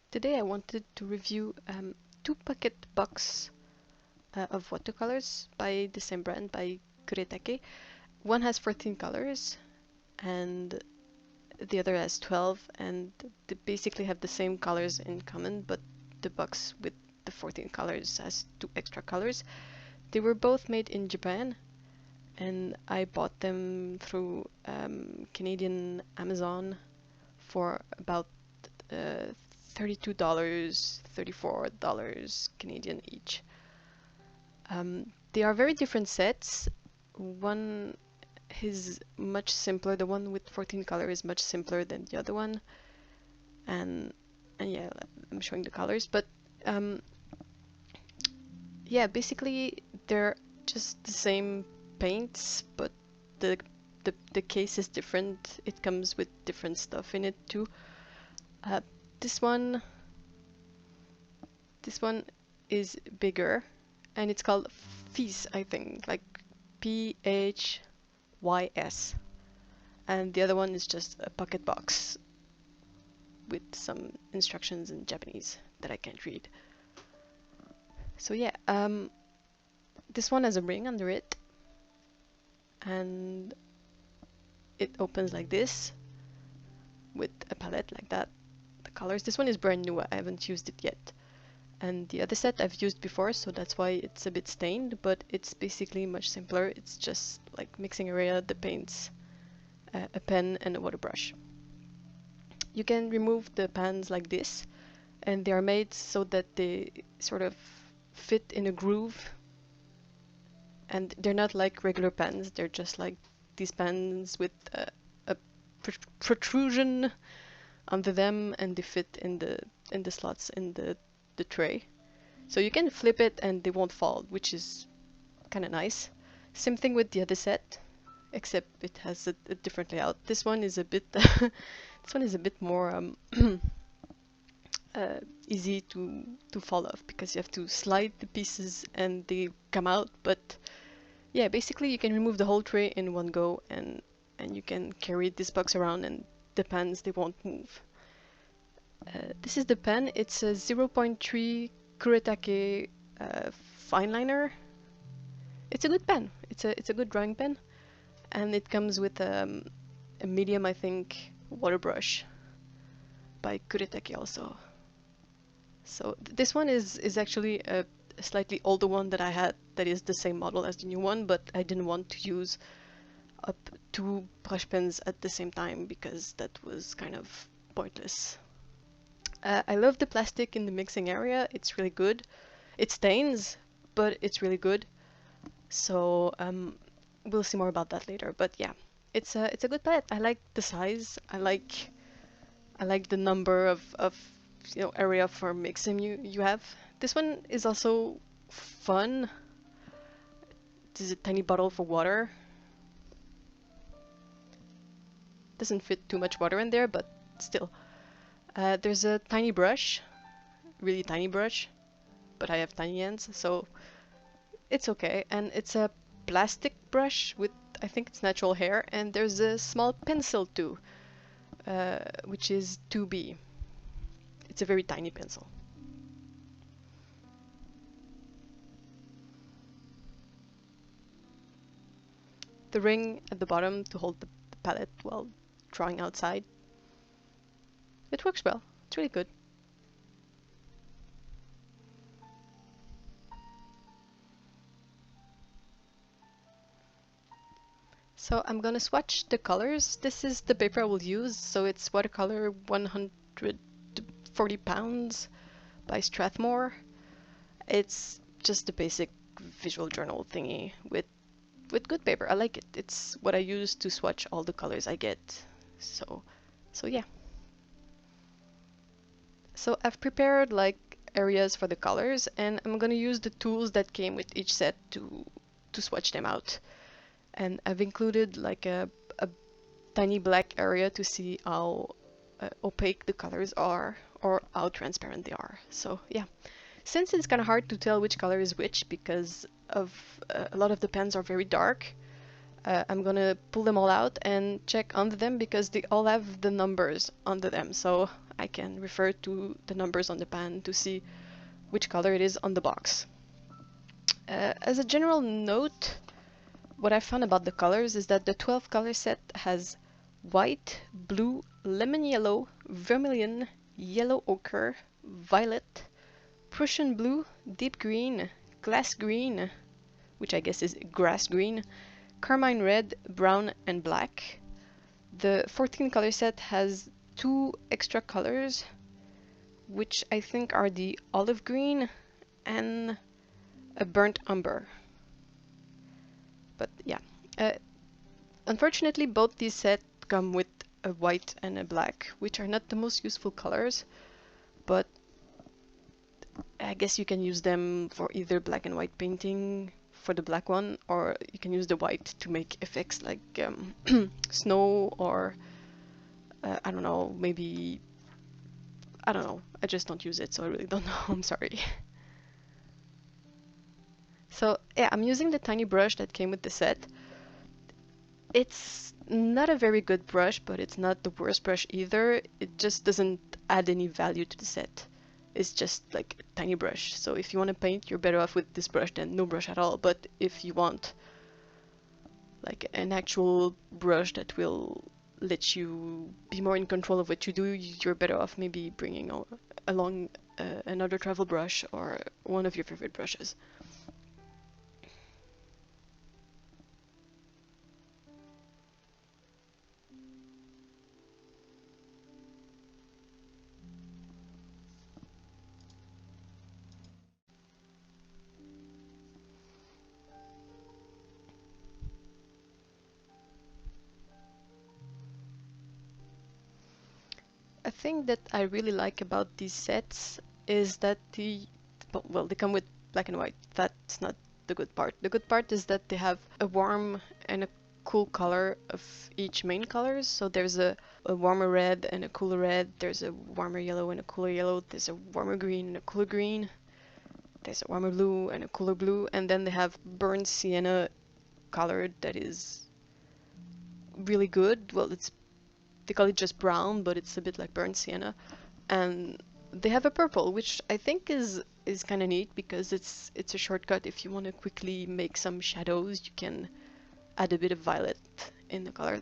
Today I wanted to review two pocket box of watercolors by the same brand, by Kuretake. One has 14 colors and the other has 12, and they basically have the same colors in common, but the box with the 14 colors has 2 extra colors. They were both made in Japan, and I bought them through Canadian Amazon for about $32, $34 Canadian each. They are very different sets. One is much simpler. The one with 14 color is much simpler than the other one. And yeah, I'm showing the colors, but yeah, basically they're just the same paints, but the case is different. It comes with different stuff in it too. This one is bigger, and it's called Phys, I think, like Phys, and the other one is just a pocket box with some instructions in Japanese that I can't read. So yeah, this one has a ring under it, and it opens like this with a palette like that. The colors. This one is brand new. I haven't used it yet. And the other set I've used before, so that's why it's a bit stained, but it's basically much simpler. It's just like mixing area, the paints, a pen and a water brush. You can remove the pans like this, and they are made so that they sort of fit in a groove, and they're not like regular pans. They're just like these pans with a protrusion under them, and they fit in the slots in the tray. So you can flip it and they won't fall, which is kind of nice. Same thing with the other set, except it has a different layout. This one is a bit this one is a bit more easy to fall off, because you have to slide the pieces and they come out. But yeah, basically you can remove the whole tray in one go, and you can carry this box around, and the pans, they won't move. This is the pen. It's a 0.3 Kuretake fine liner. It's a good pen. It's a good drawing pen, and it comes with a medium, I think, water brush by Kuretake also. So this one is actually a slightly older one that I had, that is the same model as the new one, but I didn't want to use up 2 brush pens at the same time because that was kind of pointless. I love the plastic in the mixing area. It's really good. It stains, but it's really good. So we'll see more about that later. But yeah, it's a good palette. I like the size. I like the number of area for mixing you have. This one is also fun. This is a tiny bottle for water. Doesn't fit too much water in there, but still. There's a tiny brush, really tiny brush, but I have tiny hands, so it's okay. And it's a plastic brush with, I think it's natural hair, and there's a small pencil too, which is 2B. It's a very tiny pencil. The ring at the bottom to hold the palette while drawing outside. It works well. It's really good. So I'm gonna swatch the colors. This is the paper I will use. So it's watercolor 140 pounds by Strathmore. It's just a basic visual journal thingy with good paper. I like it. It's what I use to swatch all the colors I get. So yeah. So I've prepared like areas for the colors, and I'm gonna use the tools that came with each set to swatch them out. And I've included like a tiny black area to see how opaque the colors are, or how transparent they are. So yeah, since it's kind of hard to tell which color is which because of a lot of the pens are very dark, I'm gonna pull them all out and check under them because they all have the numbers under them, so I can refer to the numbers on the pan to see which color it is on the box. As a general note, what I found about the colors is that the 12 color set has white, blue, lemon yellow, vermilion, yellow ochre, violet, Prussian blue, deep green, glass green, which I guess is grass green, carmine red, brown, and black. The 14 color set has 2 extra colors, which I think are the olive green and a burnt umber. But yeah, uh, unfortunately both these sets come with a white and a black, which are not the most useful colors, but I guess you can use them for either black and white painting for the black one, or you can use the white to make effects like snow or I don't know, maybe, I don't know, I just don't use it, so I really don't know, I'm sorry. So yeah, I'm using the tiny brush that came with the set. It's not a very good brush, but it's not the worst brush either. It just doesn't add any value to the set. It's just like a tiny brush. So if you want to paint, you're better off with this brush than no brush at all. But if you want like an actual brush that will let you be more in control of what you do, you're better off maybe bringing along another travel brush or one of your favorite brushes. A thing that I really like about these sets is that well, they come with black and white. That's not the good part. The good part is that they have a warm and a cool color of each main colors. So there's a warmer red and a cooler red. There's a warmer yellow and a cooler yellow. There's a warmer green and a cooler green. There's a warmer blue and a cooler blue. And then they have burnt sienna color that is really good. Well, they call it just brown, but it's a bit like burnt sienna. And they have a purple, which I think is kind of neat because it's a shortcut. If you want to quickly make some shadows, you can add a bit of violet in the color.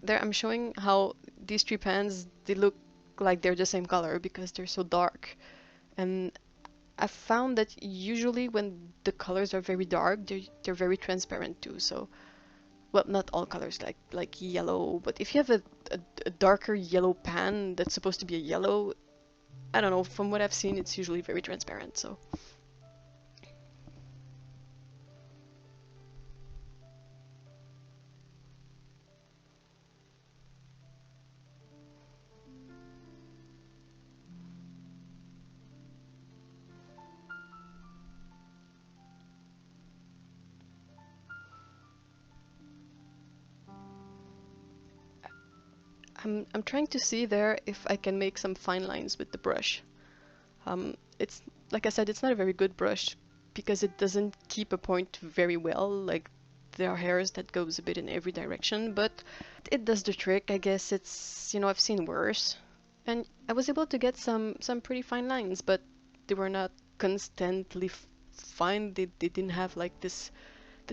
There I'm showing how these 3 pans, they look like they're the same color because they're so dark. And I found that usually when the colors are very dark, they're very transparent too. So, well, not all colors, like yellow, but if you have a darker yellow pan that's supposed to be a yellow, I don't know, from what I've seen, it's usually very transparent, so. I'm trying to see there if I can make some fine lines with the brush. It's, like I said, it's not a very good brush because it doesn't keep a point very well. Like, there are hairs that goes a bit in every direction, but it does the trick. I guess it's, I've seen worse. And I was able to get some pretty fine lines, but they were not constantly fine. They didn't have like the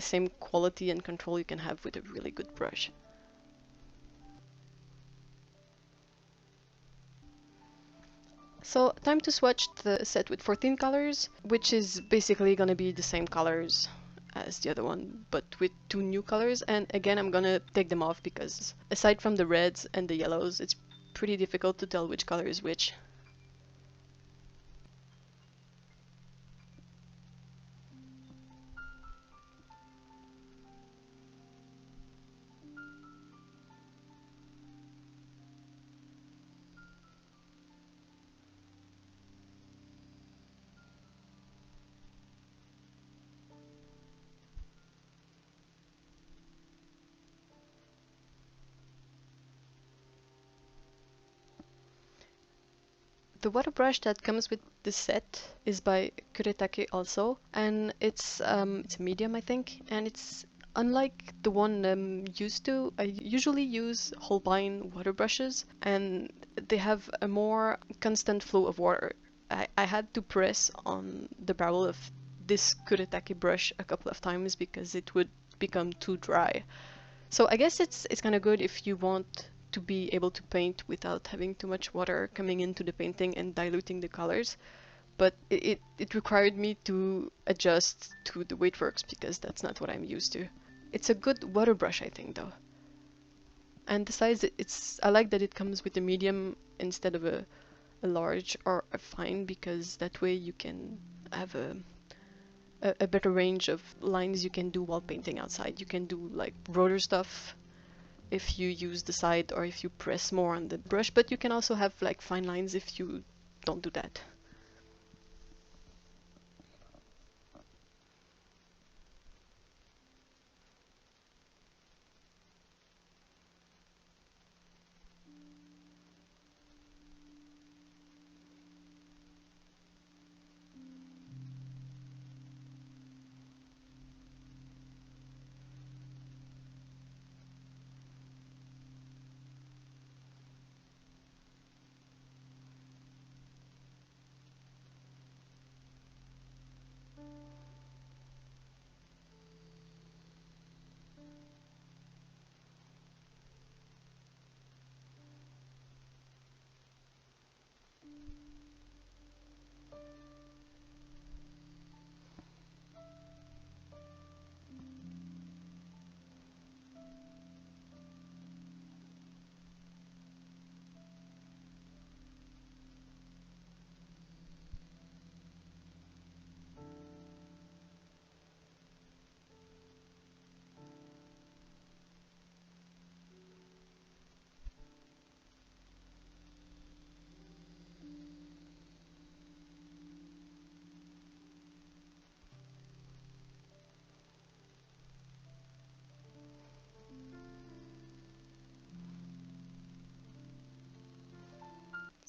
same quality and control you can have with a really good brush. So time to swatch the set with 14 colors, which is basically gonna be the same colors as the other one, but with 2 new colors. And again, I'm gonna take them off because aside from the reds and the yellows, it's pretty difficult to tell which color is which. The water brush that comes with the set is by Kuretake also, and it's a medium, I think, and it's unlike the one I'm used to. I usually use Holbein water brushes, and they have a more constant flow of water. I had to press on the barrel of this Kuretake brush a couple of times because it would become too dry. So I guess it's kind of good if you want to be able to paint without having too much water coming into the painting and diluting the colors. But it required me to adjust to the way it works because that's not what I'm used to. It's a good water brush, I think, though. And the size, I like that it comes with a medium instead of a large or a fine, because that way you can have a better range of lines you can do while painting outside. You can do like broader stuff if you use the side or if you press more on the brush, but you can also have like fine lines if you don't do that.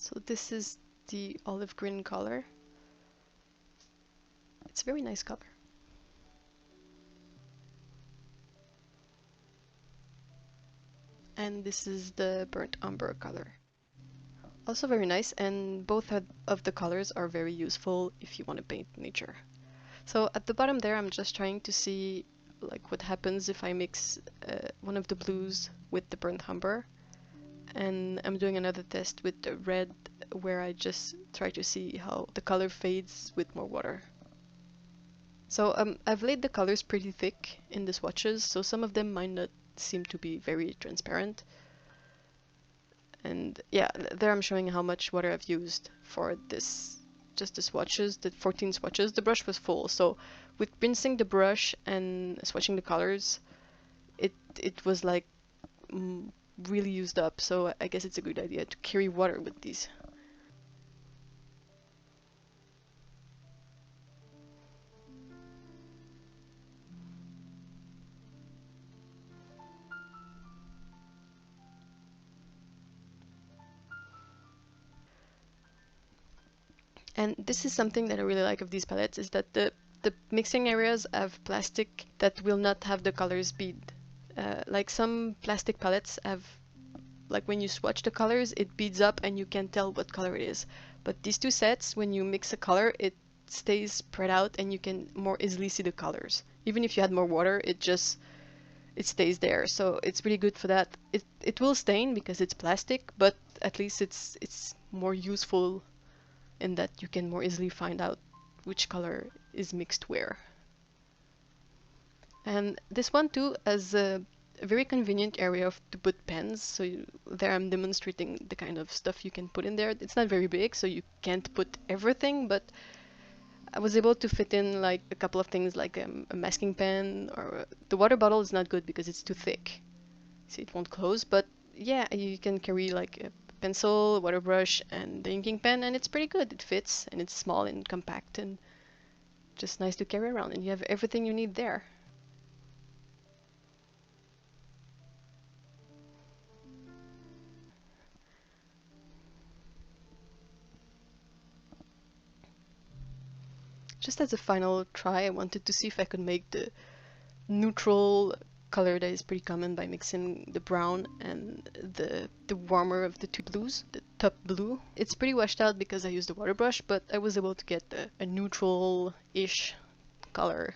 So this is the olive green color. It's a very nice color. And this is the burnt umber color. Also very nice, and both of the colors are very useful if you want to paint nature. So at the bottom there, I'm just trying to see like what happens if I mix one of the blues with the burnt umber. And I'm doing another test with the red where I just try to see how the color fades with more water. So I've laid the colors pretty thick in the swatches, so some of them might not seem to be very transparent. And yeah, there I'm showing how much water I've used for this, just the swatches, the 14 swatches. The brush was full, so with rinsing the brush and swatching the colors, it was like really used up. So I guess it's a good idea to carry water with these. And this is something that I really like of these palettes, is that the mixing areas have plastic that will not have the colors bead. Like some plastic palettes have, like when you swatch the colors, it beads up and you can tell what color it is. But these two sets, when you mix a color, it stays spread out and you can more easily see the colors. Even if you add more water, it stays there. So it's really good for that. It will stain because it's plastic, but at least it's more useful in that you can more easily find out which color is mixed where. And this one too has a very convenient area to put pens. So there I'm demonstrating the kind of stuff you can put in there. It's not very big, so you can't put everything, but I was able to fit in like a couple of things like a masking pen, or the water bottle is not good because it's too thick, so it won't close. But yeah, you can carry like a pencil, water brush, and the inking pen, and it's pretty good. It fits, and it's small and compact, and just nice to carry around, and you have everything you need there. just as a final try, I wanted to see if I could make the neutral color that is pretty common by mixing the brown and the warmer of the two blues, the top blue. It's pretty washed out because I used a water brush, but I was able to get a neutral-ish color.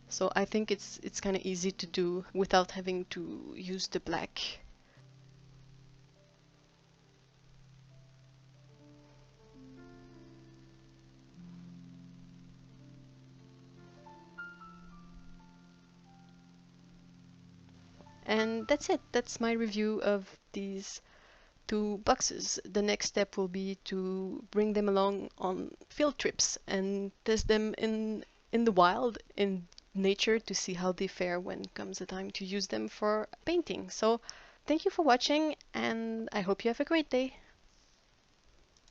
So I think it's kind of easy to do without having to use the black. And that's it. That's my review of these two boxes. The next step will be to bring them along on field trips and test them in the wild, in nature, to see how they fare when comes the time to use them for painting. So thank you for watching, and I hope you have a great day.